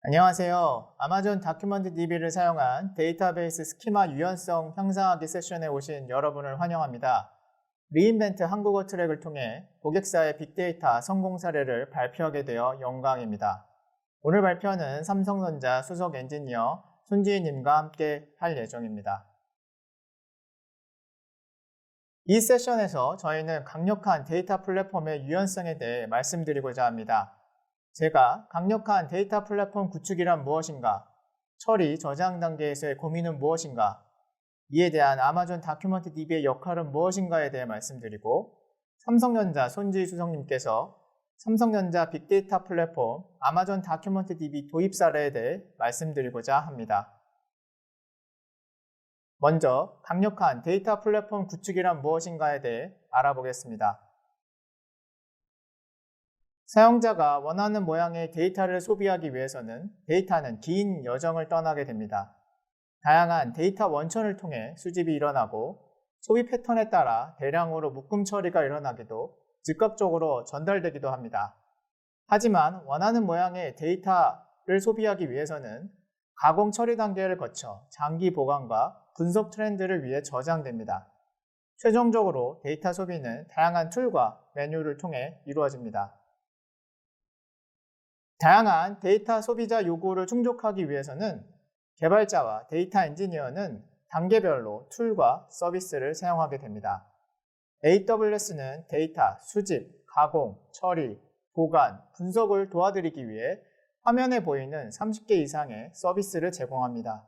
안녕하세요. 아마존 다큐먼트 DB를 사용한 데이터베이스 스키마 유연성 향상하기 세션에 오신 여러분을 환영합니다. 리인벤트 한국어 트랙을 통해 고객사의 빅데이터 성공 사례를 발표하게 되어 영광입니다. 오늘 발표는 삼성전자 수석 엔지니어 손지희님과 함께 할 예정입니다. 이 세션에서 저희는 강력한 데이터 플랫폼의 유연성에 대해 말씀드리고자 합니다. 제가 강력한 데이터 플랫폼 구축이란 무엇인가, 처리, 저장 단계에서의 고민은 무엇인가, 이에 대한 아마존 다큐먼트 DB의 역할은 무엇인가에 대해 말씀드리고, 삼성전자 손지희 수석님께서 삼성전자 빅데이터 플랫폼 아마존 다큐먼트 DB 도입 사례에 대해 말씀드리고자 합니다. 먼저 강력한 데이터 플랫폼 구축이란 무엇인가에 대해 알아보겠습니다. 사용자가 원하는 모양의 데이터를 소비하기 위해서는 데이터는 긴 여정을 떠나게 됩니다. 다양한 데이터 원천을 통해 수집이 일어나고 소비 패턴에 따라 대량으로 묶음 처리가 일어나기도 즉각적으로 전달되기도 합니다. 하지만 원하는 모양의 데이터를 소비하기 위해서는 가공 처리 단계를 거쳐 장기 보관과 분석 트렌드를 위해 저장됩니다. 최종적으로 데이터 소비는 다양한 툴과 메뉴를 통해 이루어집니다. 다양한 데이터 소비자 요구를 충족하기 위해서는 개발자와 데이터 엔지니어는 단계별로 툴과 서비스를 사용하게 됩니다. AWS는 데이터 수집, 가공, 처리, 보관, 분석을 도와드리기 위해 화면에 보이는 30개 이상의 서비스를 제공합니다.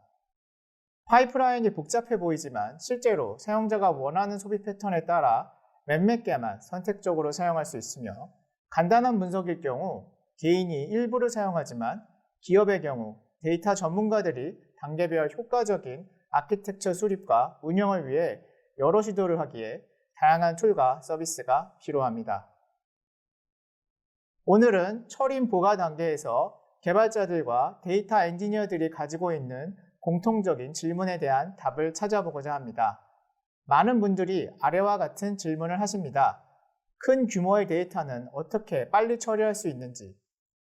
파이프라인이 복잡해 보이지만 실제로 사용자가 원하는 소비 패턴에 따라 몇몇 개만 선택적으로 사용할 수 있으며, 간단한 분석일 경우 개인이 일부를 사용하지만 기업의 경우 데이터 전문가들이 단계별 효과적인 아키텍처 수립과 운영을 위해 여러 시도를 하기에 다양한 툴과 서비스가 필요합니다. 오늘은 처리 보관 단계에서 개발자들과 데이터 엔지니어들이 가지고 있는 공통적인 질문에 대한 답을 찾아보고자 합니다. 많은 분들이 아래와 같은 질문을 하십니다. 큰 규모의 데이터는 어떻게 빨리 처리할 수 있는지,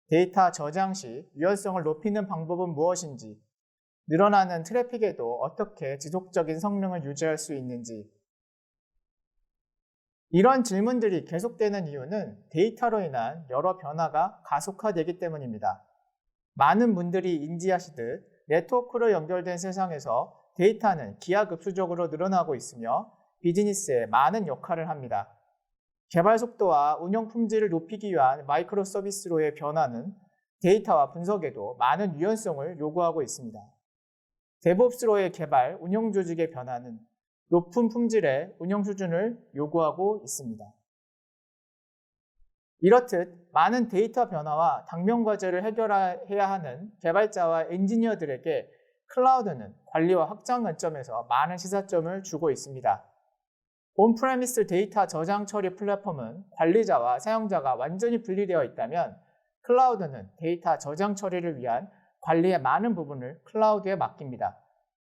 데이터 저장 시 유연성을 높이는 방법은 무엇인지, 늘어나는 트래픽에도 어떻게 지속적인 성능을 유지할 수 있는지. 이런 질문들이 계속되는 이유는 데이터로 인한 여러 변화가 가속화되기 때문입니다. 많은 분들이 인지하시듯 네트워크로 연결된 세상에서 데이터는 기하급수적으로 늘어나고 있으며 비즈니스에 많은 역할을 합니다. 개발 속도와 운영 품질을 높이기 위한 마이크로 서비스로의 변화는 데이터와 분석에도 많은 유연성을 요구하고 있습니다. 데브옵스로의 개발, 운영 조직의 변화는 높은 품질의 운영 수준을 요구하고 있습니다. 이렇듯 많은 데이터 변화와 당면 과제를 해결해야 하는 개발자와 엔지니어들에게 클라우드는 관리와 확장 관점에서 많은 시사점을 주고 있습니다. 온프레미스 데이터 저장 처리 플랫폼은 관리자와 사용자가 완전히 분리되어 있다면, 클라우드는 데이터 저장 처리를 위한 관리의 많은 부분을 클라우드에 맡깁니다.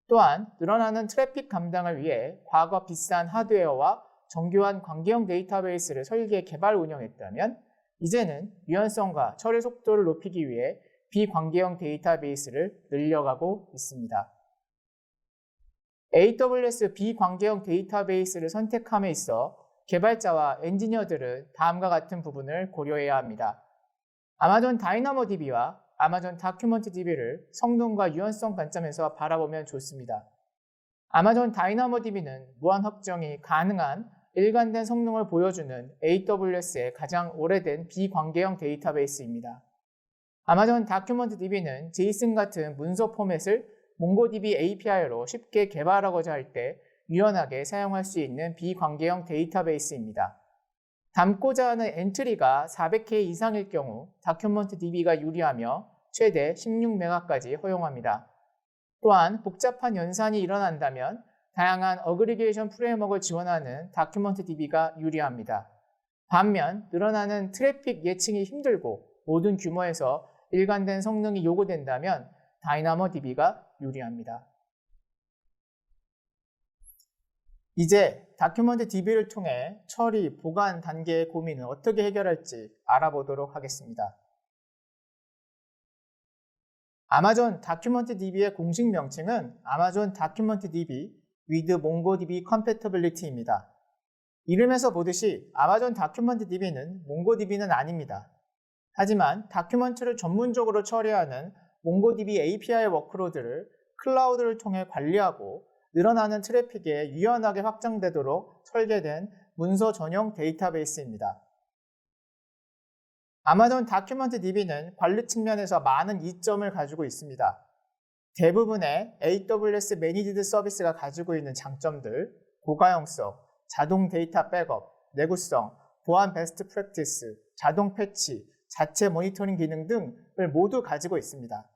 또한 늘어나는 트래픽 감당을 위해 과거 비싼 하드웨어와 정교한 관계형 데이터베이스를 설계, 개발, 운영했다면 이제는 유연성과 처리 속도를 높이기 위해 비관계형 데이터베이스를 늘려가고 있습니다. AWS 비관계형 데이터베이스를 선택함에 있어 개발자와 엔지니어들은 다음과 같은 부분을 고려해야 합니다. 아마존 다이나모DB와 아마존 다큐먼트 DB를 성능과 유연성 관점에서 바라보면 좋습니다. 아마존 다이나모DB는 무한 확정이 가능한 일관된 성능을 보여주는 AWS의 가장 오래된 비관계형 데이터베이스입니다. 아마존 다큐먼트 DB는 JSON 같은 문서 포맷을 몽고DB API로 쉽게 개발하고자 할 때 유연하게 사용할 수 있는 비관계형 데이터베이스입니다. 담고자 하는 엔트리가 400K 이상일 경우 다큐먼트 DB가 유리하며 최대 16메가까지 허용합니다. 또한 복잡한 연산이 일어난다면 다양한 어그리게이션 프레임워크를 지원하는 다큐먼트 DB가 유리합니다. 반면 늘어나는 트래픽 예측이 힘들고 모든 규모에서 일관된 성능이 요구된다면 다이나모DB가 유리합니다. 이제 다큐먼트 DB를 통해 처리, 보관 단계의 고민을 어떻게 해결할지 알아보도록 하겠습니다. 아마존 다큐먼트 DB의 공식 명칭은 아마존 다큐먼트 DB with MongoDB Compatibility입니다. 이름에서 보듯이 아마존 다큐먼트 DB는 몽고DB는 아닙니다. 하지만 다큐먼트를 전문적으로 처리하는 몽고DB API 워크로드를 클라우드를 통해 관리하고 늘어나는 트래픽에 유연하게 확장되도록 설계된 문서 전용 데이터베이스입니다. 아마존 다큐먼트 DB는 관리 측면에서 많은 이점을 가지고 있습니다. 대부분의 AWS 매니지드 서비스가 가지고 있는 장점들, 고가형성, 자동 데이터 백업, 내구성, 보안 베스트 프랙티스, 자동 패치, 자체 모니터링 기능 등을 모두 가지고 있습니다.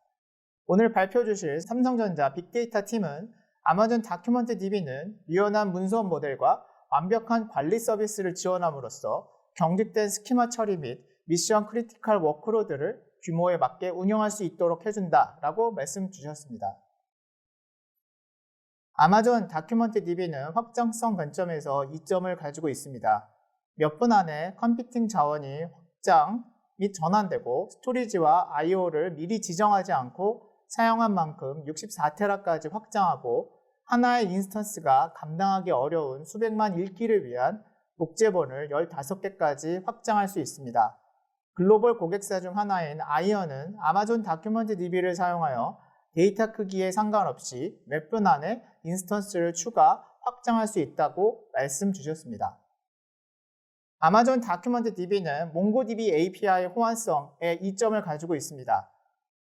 오늘 발표 주실 삼성전자 빅데이터 팀은 아마존 다큐먼트 DB는 유연한 문서 모델과 완벽한 관리 서비스를 지원함으로써 경직된 스키마 처리 및 미션 크리티컬 워크로드를 규모에 맞게 운영할 수 있도록 해준다 라고 말씀 주셨습니다. 아마존 다큐먼트 DB는 확장성 관점에서 이점을 가지고 있습니다. 몇 분 안에 컴퓨팅 자원이 확장 및 전환되고 스토리지와 I/O를 미리 지정하지 않고 사용한 만큼 64테라까지 확장하고 하나의 인스턴스가 감당하기 어려운 수백만 읽기를 위한 복제본을 15개까지 확장할 수 있습니다. 글로벌 고객사 중 하나인 아이언은 아마존 다큐먼트 DB를 사용하여 데이터 크기에 상관없이 몇 분 안에 인스턴스를 추가, 확장할 수 있다고 말씀 주셨습니다. 아마존 다큐먼트 DB는 몽고DB API 호환성의 이점을 가지고 있습니다.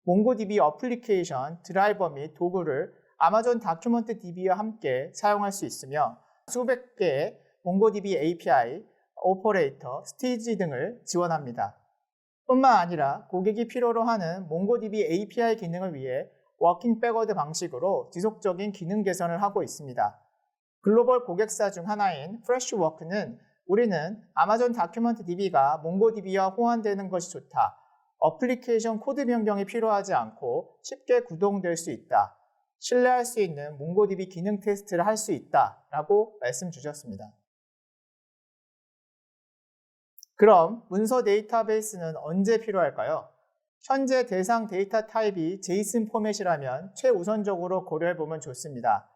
몽고DB 어플리케이션, 드라이버 및 도구를 아마존 다큐먼트 DB와 함께 사용할 수 있으며 수백 개의 몽고DB API, 오퍼레이터, 스테이지 등을 지원합니다. 뿐만 아니라 고객이 필요로 하는 몽고DB API 기능을 위해 워킹 백워드 방식으로 지속적인 기능 개선을 하고 있습니다. 글로벌 고객사 중 하나인 프레시워크는 우리는 아마존 다큐먼트 DB가 몽고DB와 호환되는 것이 좋다. 어플리케이션 코드 변경이 필요하지 않고 쉽게 구동될 수 있다. 신뢰할 수 있는 몽고DB 기능 테스트를 할 수 있다 라고 말씀 주셨습니다. 그럼 문서 데이터베이스는 언제 필요할까요? 현재 대상 데이터 타입이 JSON 포맷이라면 최우선적으로 고려해보면 좋습니다.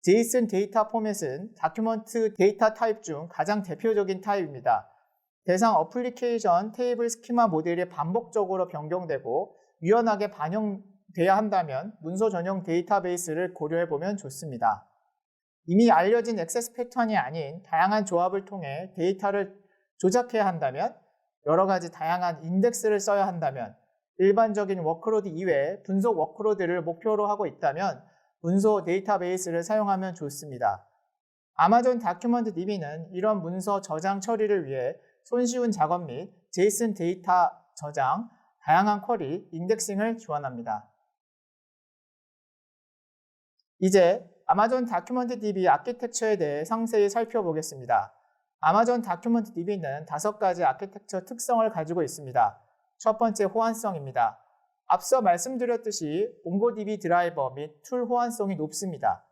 JSON 데이터 포맷은 다큐먼트 데이터 타입 중 가장 대표적인 타입입니다. 대상 어플리케이션 테이블 스키마 모델이 반복적으로 변경되고 유연하게 반영돼야 한다면 문서 전용 데이터베이스를 고려해보면 좋습니다. 이미 알려진 액세스 패턴이 아닌 다양한 조합을 통해 데이터를 조작해야 한다면, 여러 가지 다양한 인덱스를 써야 한다면, 일반적인 워크로드 이외에 분석 워크로드를 목표로 하고 있다면 문서 데이터베이스를 사용하면 좋습니다. 아마존 다큐먼트 DB는 이런 문서 저장 처리를 위해 손쉬운 작업 및 JSON 데이터 저장, 다양한 쿼리, 인덱싱을 지원합니다. 이제 아마존 다큐먼트 DB 아키텍처에 대해 상세히 살펴보겠습니다. 아마존 다큐먼트 DB는 5가지 아키텍처 특성을 가지고 있습니다. 첫 번째, 호환성입니다. 앞서 말씀드렸듯이 몽고DB 드라이버 및 툴 호환성이 높습니다.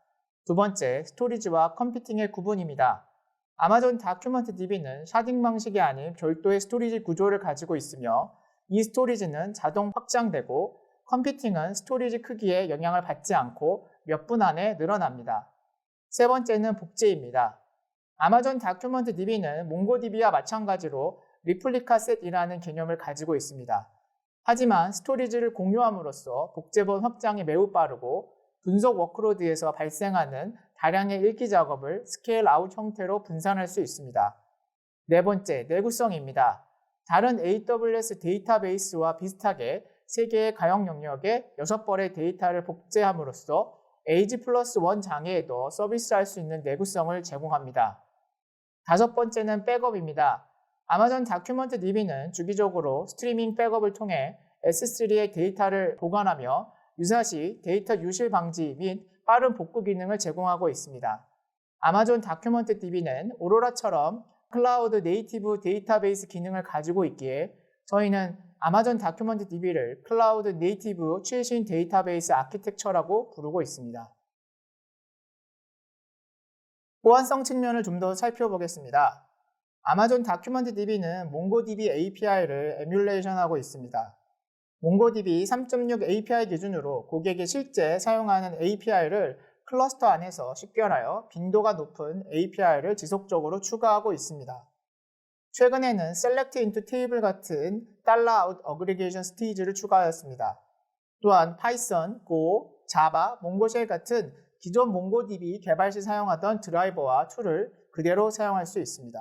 두 번째, 스토리지와 컴퓨팅의 구분입니다. 아마존 다큐먼트 DB는 샤딩 방식이 아닌 별도의 스토리지 구조를 가지고 있으며 이 스토리지는 자동 확장되고 컴퓨팅은 스토리지 크기에 영향을 받지 않고 몇 분 안에 늘어납니다. 세 번째는 복제입니다. 아마존 다큐먼트 DB는 몽고DB와 마찬가지로 리플리카 셋이라는 개념을 가지고 있습니다. 하지만 스토리지를 공유함으로써 복제본 확장이 매우 빠르고 분석 워크로드에서 발생하는 다량의 읽기 작업을 스케일 아웃 형태로 분산할 수 있습니다. 네 번째, 내구성입니다. 다른 AWS 데이터베이스와 비슷하게 3개의 가용 영역에 6벌의 데이터를 복제함으로써 AG+1 장애에도 서비스할 수 있는 내구성을 제공합니다. 다섯 번째는 백업입니다. 아마존 다큐먼트 DB는 주기적으로 스트리밍 백업을 통해 S3의 데이터를 보관하며 유사시 데이터 유실 방지 및 빠른 복구 기능을 제공하고 있습니다. 아마존 다큐먼트 DB는 오로라처럼 클라우드 네이티브 데이터베이스 기능을 가지고 있기에 저희는 아마존 다큐먼트 DB를 클라우드 네이티브 최신 데이터베이스 아키텍처라고 부르고 있습니다. 호환성 측면을 좀 더 살펴보겠습니다. 아마존 다큐먼트 DB는 몽고DB API를 에뮬레이션하고 있습니다. 몽고DB 3.6 API 기준으로 고객이 실제 사용하는 API를 클러스터 안에서 식별하여 빈도가 높은 API를 지속적으로 추가하고 있습니다. 최근에는 Select into Table 같은 $out aggregation 스테이지를 추가하였습니다. 또한 파이썬, Go, 자바, 몽고쉘 같은 기존 몽고DB 개발 시 사용하던 드라이버와 툴을 그대로 사용할 수 있습니다.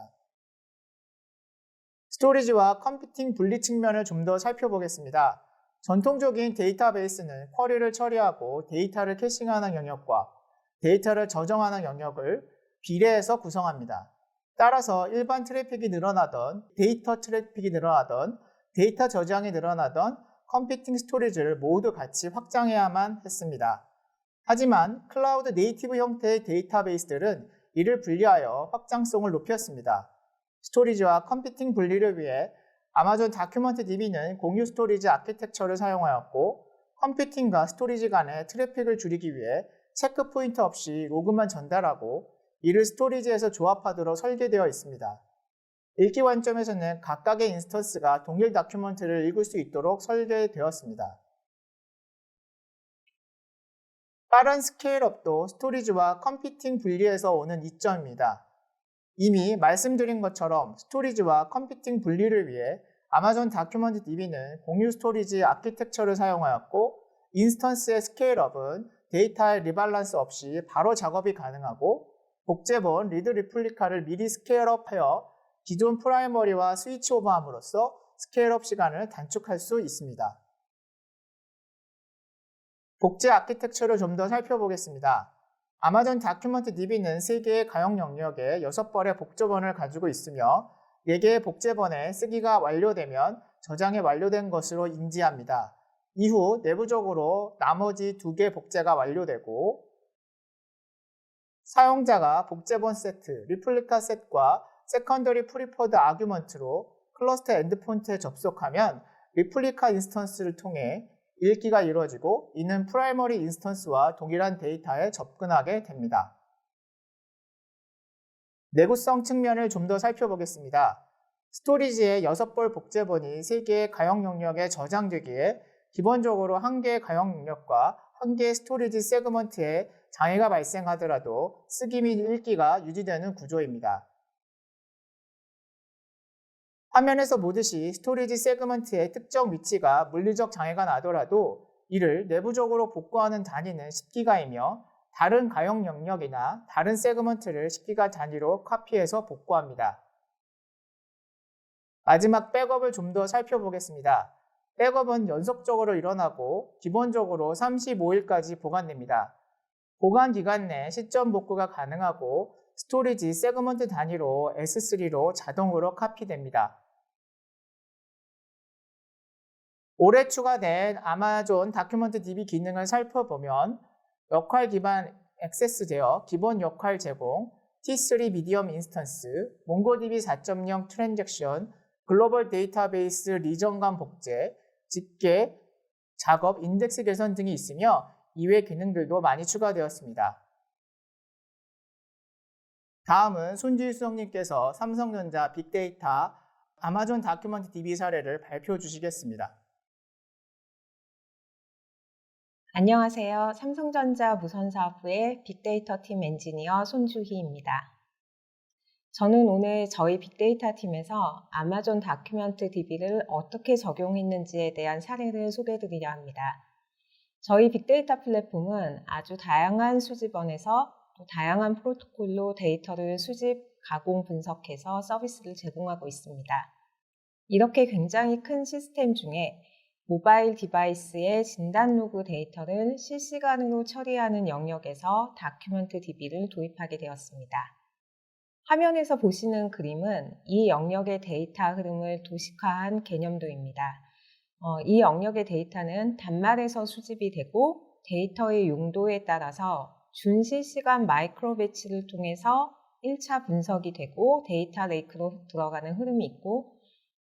스토리지와 컴퓨팅 분리 측면을 좀 더 살펴보겠습니다. 전통적인 데이터베이스는 쿼리를 처리하고 데이터를 캐싱하는 영역과 데이터를 저장하는 영역을 비례해서 구성합니다. 따라서 일반 트래픽이 늘어나던, 데이터 트래픽이 늘어나던, 데이터 저장이 늘어나던 컴퓨팅 스토리지를 모두 같이 확장해야만 했습니다. 하지만 클라우드 네이티브 형태의 데이터베이스들은 이를 분리하여 확장성을 높였습니다. 스토리지와 컴퓨팅 분리를 위해 아마존 다큐먼트 DB는 공유 스토리지 아키텍처를 사용하였고, 컴퓨팅과 스토리지 간의 트래픽을 줄이기 위해 체크 포인트 없이 로그만 전달하고 이를 스토리지에서 조합하도록 설계되어 있습니다. 읽기 관점에서는 각각의 인스턴스가 동일 다큐먼트를 읽을 수 있도록 설계되었습니다. 빠른 스케일업도 스토리지와 컴퓨팅 분리에서 오는 이점입니다. 이미 말씀드린 것처럼 스토리지와 컴퓨팅 분리를 위해 아마존 다큐먼트 DB는 공유 스토리지 아키텍처를 사용하였고, 인스턴스의 스케일업은 데이터의 리밸런스 없이 바로 작업이 가능하고, 복제본 리드 리플리카를 미리 스케일업하여 기존 프라이머리와 스위치 오버함으로써 스케일업 시간을 단축할 수 있습니다. 복제 아키텍처를 좀 더 살펴보겠습니다. 아마존 다큐먼트 DB는 3개의 가용 영역에 6벌의 복제본을 가지고 있으며 4개의 복제본에 쓰기가 완료되면 저장이 완료된 것으로 인지합니다. 이후 내부적으로 나머지 2개 복제가 완료되고, 사용자가 복제본 세트, 리플리카 셋과 세컨더리 프리퍼드 아규먼트로 클러스터 엔드포인트에 접속하면 리플리카 인스턴스를 통해 읽기가 이루어지고, 이는 프라이머리 인스턴스와 동일한 데이터에 접근하게 됩니다. 내구성 측면을 좀 더 살펴보겠습니다. 스토리지의 6벌 복제본이 3개의 가용 영역에 저장되기에 기본적으로 1개의 가용 영역과 1개의 스토리지 세그먼트에 장애가 발생하더라도 쓰기 및 읽기가 유지되는 구조입니다. 화면에서 보듯이 스토리지 세그먼트의 특정 위치가 물리적 장애가 나더라도 이를 내부적으로 복구하는 단위는 10기가이며 다른 가용 영역이나 다른 세그먼트를 10기가 단위로 카피해서 복구합니다. 마지막 백업을 좀 더 살펴보겠습니다. 백업은 연속적으로 일어나고 기본적으로 35일까지 보관됩니다. 보관 기간 내 시점 복구가 가능하고 스토리지 세그먼트 단위로 S3로 자동으로 카피됩니다. 올해 추가된 아마존 다큐먼트 DB 기능을 살펴보면 역할 기반 액세스 제어, 기본 역할 제공, T3 미디엄 인스턴스, 몽고DB 4.0 트랜잭션, 글로벌 데이터베이스 리전 간 복제, 집계, 작업, 인덱스 개선 등이 있으며 이외 기능들도 많이 추가되었습니다. 다음은 손주희 수석님께서 삼성전자 빅데이터 아마존 다큐먼트 DB 사례를 발표해 주시겠습니다. 안녕하세요. 삼성전자 무선사업부의 빅데이터 팀 엔지니어 손주희입니다. 저는 오늘 저희 빅데이터 팀에서 아마존 다큐먼트 DB를 어떻게 적용했는지에 대한 사례를 소개해드리려 합니다. 저희 빅데이터 플랫폼은 아주 다양한 수집원에서 또 다양한 프로토콜로 데이터를 수집, 가공, 분석해서 서비스를 제공하고 있습니다. 이렇게 굉장히 큰 시스템 중에 모바일 디바이스의 진단 로그 데이터를 실시간으로 처리하는 영역에서 다큐먼트 DB를 도입하게 되었습니다. 화면에서 보시는 그림은 이 영역의 데이터 흐름을 도식화한 개념도입니다. 이 영역의 데이터는 단말에서 수집이 되고 데이터의 용도에 따라서 준실시간 마이크로 배치를 통해서 1차 분석이 되고 데이터 레이크로 들어가는 흐름이 있고,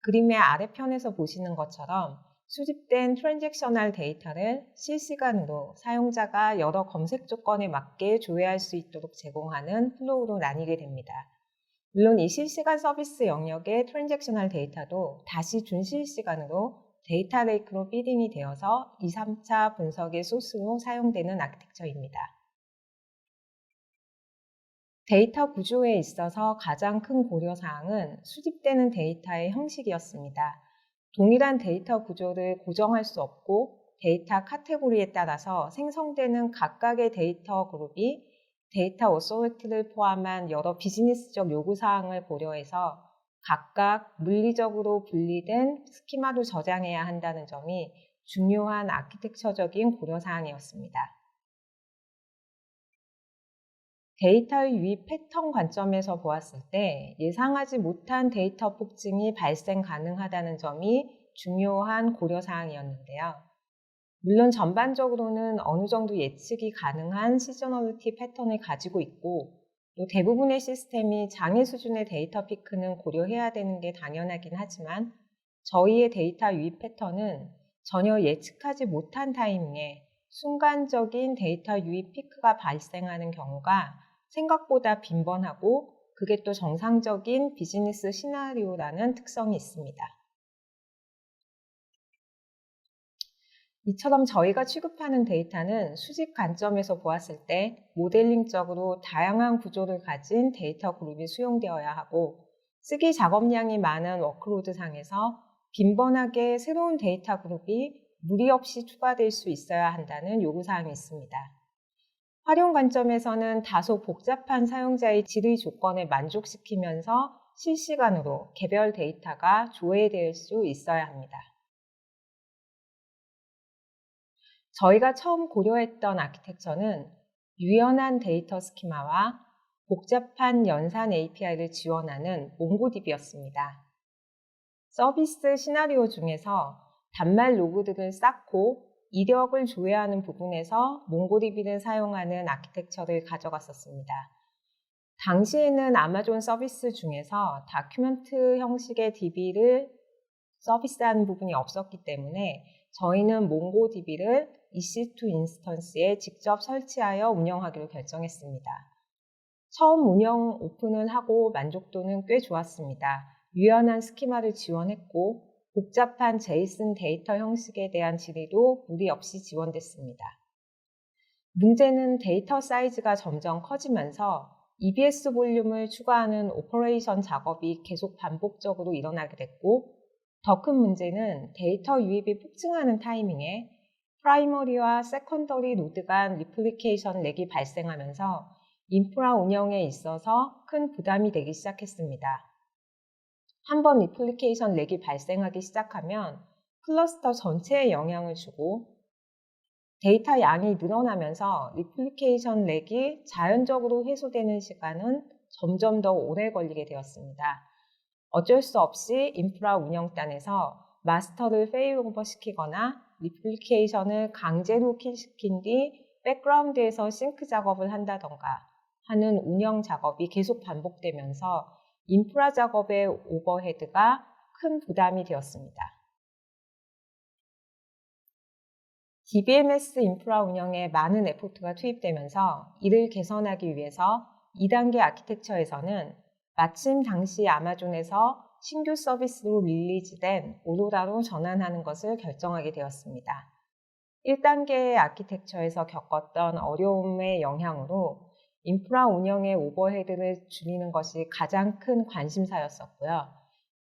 그림의 아래편에서 보시는 것처럼 수집된 트랜잭셔널 데이터를 실시간으로 사용자가 여러 검색 조건에 맞게 조회할 수 있도록 제공하는 플로우로 나뉘게 됩니다. 물론 이 실시간 서비스 영역의 트랜잭셔널 데이터도 다시 준실시간으로 데이터 레이크로 피딩이 되어서 2, 3차 분석의 소스로 사용되는 아키텍처입니다. 데이터 구조에 있어서 가장 큰 고려사항은 수집되는 데이터의 형식이었습니다. 동일한 데이터 구조를 고정할 수 없고 데이터 카테고리에 따라서 생성되는 각각의 데이터 그룹이 데이터 오소리티를 포함한 여러 비즈니스적 요구사항을 고려해서 각각 물리적으로 분리된 스키마로 저장해야 한다는 점이 중요한 아키텍처적인 고려사항이었습니다. 데이터의 유입 패턴 관점에서 보았을 때 예상하지 못한 데이터 폭증이 발생 가능하다는 점이 중요한 고려사항이었는데요. 물론 전반적으로는 어느 정도 예측이 가능한 시저널리티 패턴을 가지고 있고 또 대부분의 시스템이 장애 수준의 데이터 피크는 고려해야 되는 게 당연하긴 하지만 저희의 데이터 유입 패턴은 전혀 예측하지 못한 타이밍에 순간적인 데이터 유입 피크가 발생하는 경우가 생각보다 빈번하고 그게 또 정상적인 비즈니스 시나리오라는 특성이 있습니다. 이처럼 저희가 취급하는 데이터는 수집 관점에서 보았을 때 모델링적으로 다양한 구조를 가진 데이터 그룹이 수용되어야 하고 쓰기 작업량이 많은 워크로드 상에서 빈번하게 새로운 데이터 그룹이 무리 없이 추가될 수 있어야 한다는 요구사항이 있습니다. 활용 관점에서는 다소 복잡한 사용자의 질의 조건을 만족시키면서 실시간으로 개별 데이터가 조회될 수 있어야 합니다. 저희가 처음 고려했던 아키텍처는 유연한 데이터 스키마와 복잡한 연산 API를 지원하는 몽고DB였습니다. 서비스 시나리오 중에서 단말 로그들을 쌓고 이력을 조회하는 부분에서 몽고DB를 사용하는 아키텍처를 가져갔었습니다. 당시에는 아마존 서비스 중에서 다큐멘트 형식의 DB를 서비스하는 부분이 없었기 때문에 저희는 몽고DB를 EC2 인스턴스에 직접 설치하여 운영하기로 결정했습니다. 처음 운영 오픈을 하고 만족도는 꽤 좋았습니다. 유연한 스키마를 지원했고 복잡한 제이슨 데이터 형식에 대한 질의도 무리 없이 지원됐습니다. 문제는 데이터 사이즈가 점점 커지면서 EBS 볼륨을 추가하는 오퍼레이션 작업이 계속 반복적으로 일어나게 됐고 더 큰 문제는 데이터 유입이 폭증하는 타이밍에 프라이머리와 세컨더리 노드 간 리플리케이션 렉이 발생하면서 인프라 운영에 있어서 큰 부담이 되기 시작했습니다. 한번 리플리케이션 렉이 발생하기 시작하면 클러스터 전체에 영향을 주고 데이터 양이 늘어나면서 리플리케이션 렉이 자연적으로 해소되는 시간은 점점 더 오래 걸리게 되었습니다. 어쩔 수 없이 인프라 운영단에서 마스터를 페일오버 시키거나 리플리케이션을 강제로 킬시킨 뒤 백그라운드에서 싱크 작업을 한다던가 하는 운영 작업이 계속 반복되면서 인프라 작업의 오버헤드가 큰 부담이 되었습니다. DBMS 인프라 운영에 많은 에포트가 투입되면서 이를 개선하기 위해서 2단계 아키텍처에서는 마침 당시 아마존에서 신규 서비스로 릴리즈된 오로라로 전환하는 것을 결정하게 되었습니다. 1단계의 아키텍처에서 겪었던 어려움의 영향으로 인프라 운영의 오버헤드를 줄이는 것이 가장 큰 관심사였었고요.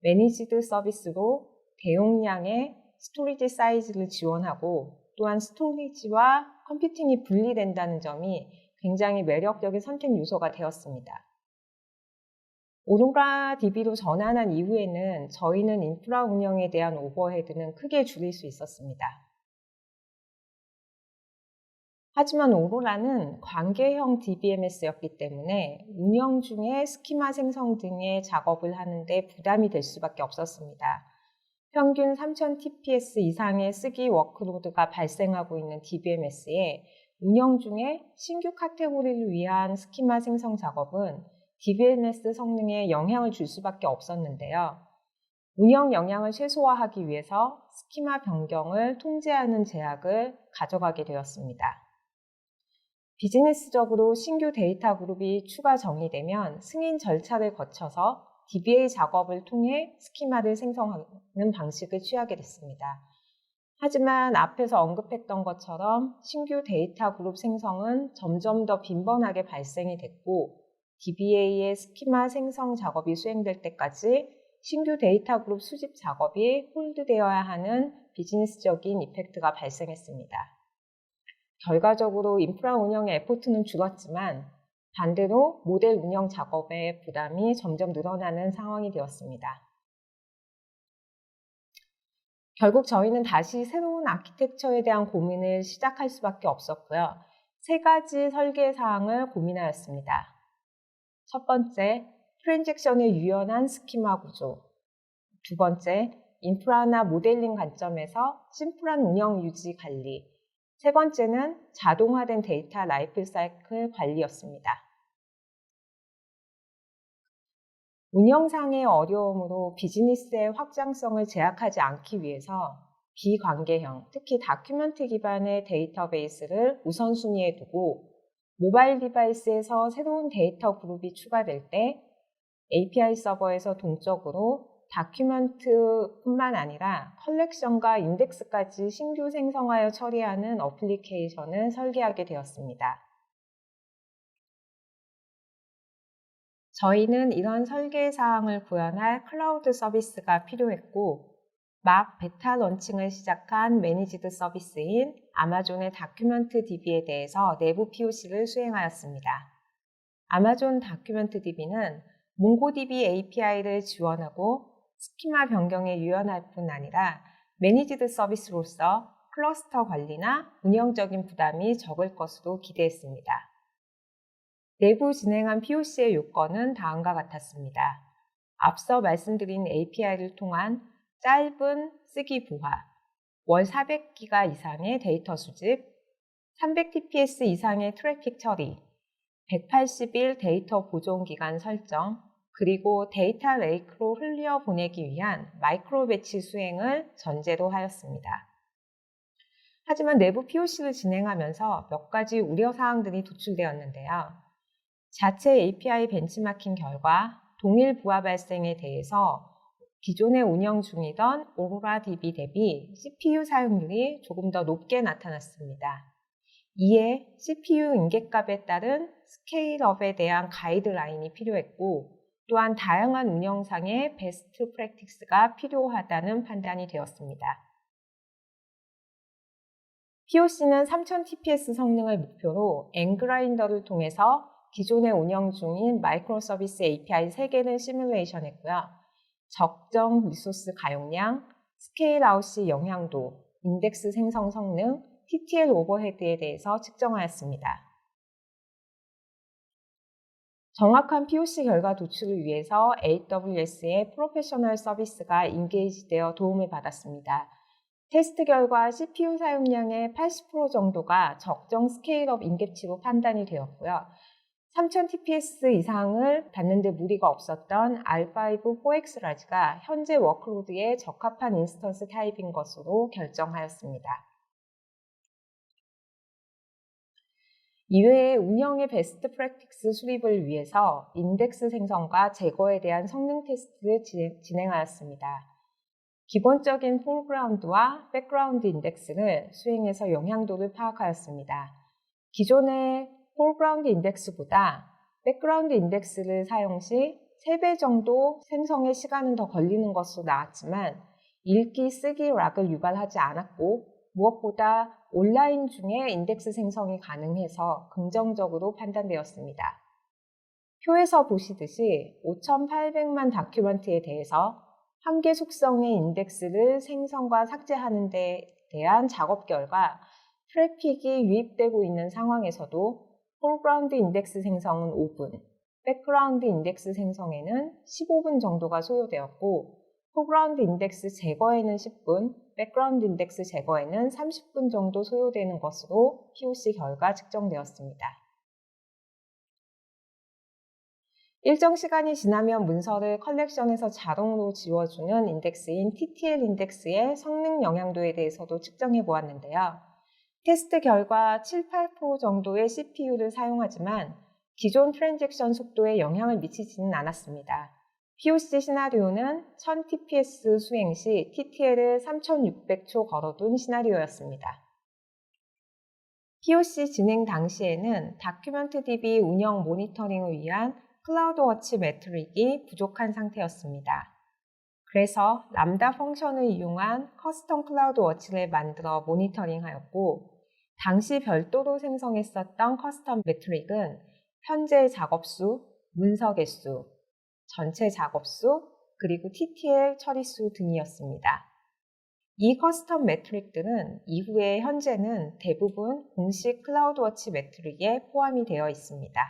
매니지드 서비스로 대용량의 스토리지 사이즈를 지원하고 또한 스토리지와 컴퓨팅이 분리된다는 점이 굉장히 매력적인 선택 요소가 되었습니다. 오로라 DB로 전환한 이후에는 저희는 인프라 운영에 대한 오버헤드는 크게 줄일 수 있었습니다. 하지만 오로라는 관계형 DBMS였기 때문에 운영 중에 스키마 생성 등의 작업을 하는데 부담이 될 수밖에 없었습니다. 평균 3000 TPS 이상의 쓰기 워크로드가 발생하고 있는 DBMS에 운영 중에 신규 카테고리를 위한 스키마 생성 작업은 DBMS 성능에 영향을 줄 수밖에 없었는데요. 운영 영향을 최소화하기 위해서 스키마 변경을 통제하는 제약을 가져가게 되었습니다. 비즈니스적으로 신규 데이터 그룹이 추가 정의되면 승인 절차를 거쳐서 DBA 작업을 통해 스키마를 생성하는 방식을 취하게 됐습니다. 하지만 앞에서 언급했던 것처럼 신규 데이터 그룹 생성은 점점 더 빈번하게 발생이 됐고 DBA의 스키마 생성 작업이 수행될 때까지 신규 데이터 그룹 수집 작업이 홀드되어야 하는 비즈니스적인 이펙트가 발생했습니다. 결과적으로 인프라 운영의 에포트는 줄었지만 반대로 모델 운영 작업의 부담이 점점 늘어나는 상황이 되었습니다. 결국 저희는 다시 새로운 아키텍처에 대한 고민을 시작할 수밖에 없었고요. 세 가지 설계 사항을 고민하였습니다. 첫 번째, 트랜잭션의 유연한 스키마 구조. 두 번째, 인프라나 모델링 관점에서 심플한 운영 유지 관리. 세 번째는 자동화된 데이터 라이프 사이클 관리였습니다. 운영상의 어려움으로 비즈니스의 확장성을 제약하지 않기 위해서 비관계형, 특히 다큐멘트 기반의 데이터베이스를 우선순위에 두고 모바일 디바이스에서 새로운 데이터 그룹이 추가될 때 API 서버에서 동적으로 다큐멘트뿐만 아니라 컬렉션과 인덱스까지 신규 생성하여 처리하는 어플리케이션을 설계하게 되었습니다. 저희는 이런 설계 사항을 구현할 클라우드 서비스가 필요했고 막 베타 런칭을 시작한 매니지드 서비스인 아마존의 다큐멘트 DB에 대해서 내부 POC를 수행하였습니다. 아마존 다큐멘트 DB는 몽고DB API를 지원하고 스키마 변경에 유연할 뿐 아니라 매니지드 서비스로서 클러스터 관리나 운영적인 부담이 적을 것으로 기대했습니다. 내부 진행한 POC의 요건은 다음과 같았습니다. 앞서 말씀드린 API를 통한 짧은 쓰기 부하, 월 400기가 이상의 데이터 수집, 300TPS 이상의 트래픽 처리, 180일 데이터 보존 기간 설정, 그리고 데이터 레이크로 흘려 보내기 위한 마이크로 배치 수행을 전제로 하였습니다. 하지만 내부 POC를 진행하면서 몇 가지 우려사항들이 도출되었는데요. 자체 API 벤치마킹 결과 동일 부하 발생에 대해서 기존에 운영 중이던 오로라 DB 대비 CPU 사용률이 조금 더 높게 나타났습니다. 이에 CPU 인계값에 따른 스케일업에 대한 가이드라인이 필요했고 또한 다양한 운영상의 베스트 프랙티스가 필요하다는 판단이 되었습니다. POC는 3000TPS 성능을 목표로 앵그라인더를 통해서 기존에 운영 중인 마이크로 서비스 API 3개를 시뮬레이션 했고요. 적정 리소스 가용량, 스케일 아웃 시 영향도, 인덱스 생성 성능, TTL 오버헤드에 대해서 측정하였습니다. 정확한 POC 결과 도출을 위해서 AWS의 프로페셔널 서비스가 인게이지되어 도움을 받았습니다. 테스트 결과 CPU 사용량의 80% 정도가 적정 스케일업 인계치로 판단이 되었고요. 3000TPS 이상을 받는 데 무리가 없었던 R5 4X 라지가 현재 워크로드에 적합한 인스턴스 타입인 것으로 결정하였습니다. 이외에 운영의 베스트 프랙티스 수립을 위해서 인덱스 생성과 제거에 대한 성능 테스트를 진행하였습니다. 기본적인 포그라운드와 백그라운드 인덱스를 수행해서 영향도를 파악하였습니다. 기존의 포그라운드 인덱스보다 백그라운드 인덱스를 사용 시 3배 정도 생성의 시간은 더 걸리는 것으로 나왔지만 읽기, 쓰기 락을 유발하지 않았고 무엇보다 온라인 중에 인덱스 생성이 가능해서 긍정적으로 판단되었습니다. 표에서 보시듯이 5,800만 다큐멘트에 대해서 한 개 속성의 인덱스를 생성과 삭제하는 데 대한 작업 결과 트래픽이 유입되고 있는 상황에서도 포그라운드 인덱스 생성은 5분, 백그라운드 인덱스 생성에는 15분 정도가 소요되었고 포그라운드 인덱스 제거에는 10분, 백그라운드 인덱스 제거에는 30분 정도 소요되는 것으로 POC 결과 측정되었습니다. 일정 시간이 지나면 문서를 컬렉션에서 자동으로 지워주는 인덱스인 TTL 인덱스의 성능 영향도에 대해서도 측정해 보았는데요. 테스트 결과 7-8% 정도의 CPU를 사용하지만 기존 트랜잭션 속도에 영향을 미치지는 않았습니다. POC 시나리오는 1000TPS 수행 시 TTL을 3600초 걸어둔 시나리오였습니다. POC 진행 당시에는 다큐멘트 DB 운영 모니터링을 위한 클라우드워치 매트릭이 부족한 상태였습니다. 그래서 람다 펑션을 이용한 커스텀 클라우드워치를 만들어 모니터링하였고, 당시 별도로 생성했었던 커스텀 매트릭은 현재 작업수, 문서 개수, 전체 작업수, 그리고 TTL 처리수 등이었습니다. 이 커스텀 매트릭들은 이후에 현재는 대부분 공식 클라우드워치 매트릭에 포함이 되어 있습니다.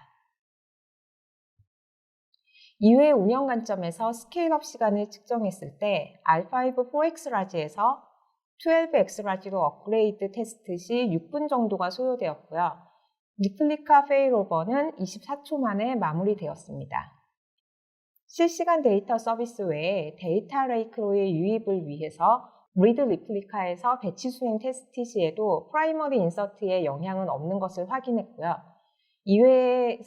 이후의 운영 관점에서 스케일업 시간을 측정했을 때 R5 4X라지에서 12X라지로 업그레이드 테스트 시 6분 정도가 소요되었고요. 리플리카 페일오버는 24초 만에 마무리되었습니다. 실시간 데이터 서비스 외에 데이터 레이크로의 유입을 위해서 리드 리플리카에서 배치 수행 테스트 시에도 프라이머리 인서트에 영향은 없는 것을 확인했고요. 이외에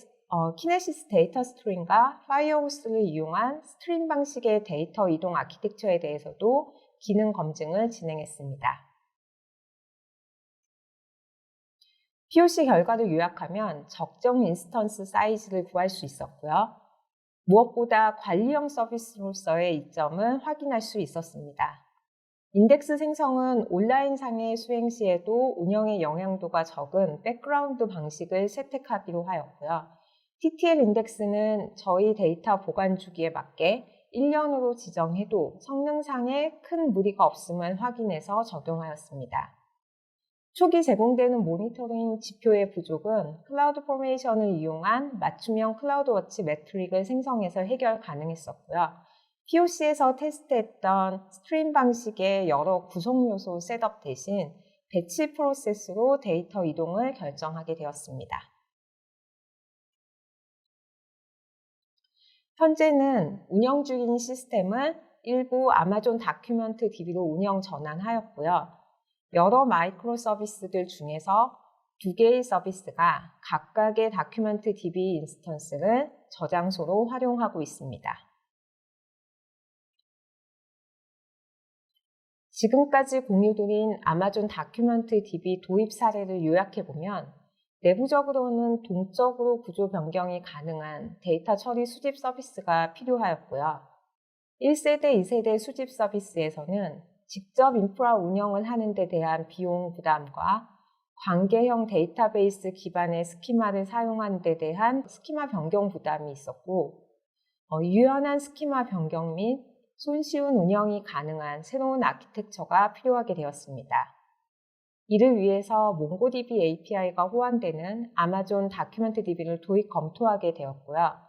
키네시스 데이터 스트림과 파이어호스를 이용한 스트림 방식의 데이터 이동 아키텍처에 대해서도 기능 검증을 진행했습니다. POC 결과를 요약하면 적정 인스턴스 사이즈를 구할 수 있었고요. 무엇보다 관리형 서비스로서의 이점을 확인할 수 있었습니다. 인덱스 생성은 온라인상의 수행 시에도 운영의 영향도가 적은 백그라운드 방식을 채택하기로 하였고요. TTL 인덱스는 저희 데이터 보관 주기에 맞게 1년으로 지정해도 성능상에 큰 무리가 없음을 확인해서 적용하였습니다. 초기 제공되는 모니터링 지표의 부족은 클라우드 포메이션을 이용한 맞춤형 클라우드워치 매트릭을 생성해서 해결 가능했었고요. POC에서 테스트했던 스트림 방식의 여러 구성 요소 셋업 대신 배치 프로세스로 데이터 이동을 결정하게 되었습니다. 현재는 운영 중인 시스템을 일부 아마존 다큐멘트 DB로 운영 전환하였고요. 여러 마이크로 서비스들 중에서 2개의 서비스가 각각의 다큐멘트 DB 인스턴스를 저장소로 활용하고 있습니다. 지금까지 공유드린 아마존 다큐멘트 DB 도입 사례를 요약해보면 내부적으로는 동적으로 구조 변경이 가능한 데이터 처리 수집 서비스가 필요하였고요. 1세대, 2세대 수집 서비스에서는 직접 인프라 운영을 하는 데 대한 비용 부담과 관계형 데이터베이스 기반의 스키마를 사용하는 데 대한 스키마 변경 부담이 있었고, 유연한 스키마 변경 및 손쉬운 운영이 가능한 새로운 아키텍처가 필요하게 되었습니다. 이를 위해서 몽고DB API가 호환되는 아마존 다큐멘트 DB를 도입 검토하게 되었고요.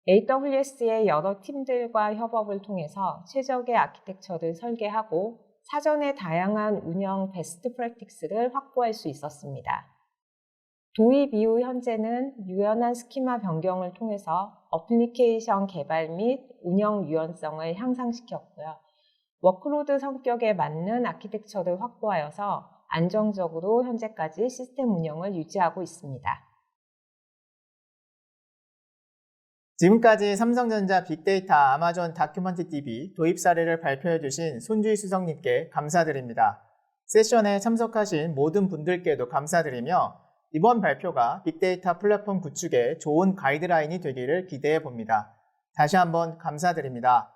AWS의 여러 팀들과 협업을 통해서 최적의 아키텍처를 설계하고 사전에 다양한 운영 베스트 프랙티스를 확보할 수 있었습니다. 도입 이후 현재는 유연한 스키마 변경을 통해서 어플리케이션 개발 및 운영 유연성을 향상시켰고요. 워크로드 성격에 맞는 아키텍처를 확보하여서 안정적으로 현재까지 시스템 운영을 유지하고 있습니다. 지금까지 삼성전자 빅데이터 아마존 다큐멘트 DB 도입 사례를 발표해 주신 손주희 수석님께 감사드립니다. 세션에 참석하신 모든 분들께도 감사드리며 이번 발표가 빅데이터 플랫폼 구축에 좋은 가이드라인이 되기를 기대해 봅니다. 다시 한번 감사드립니다.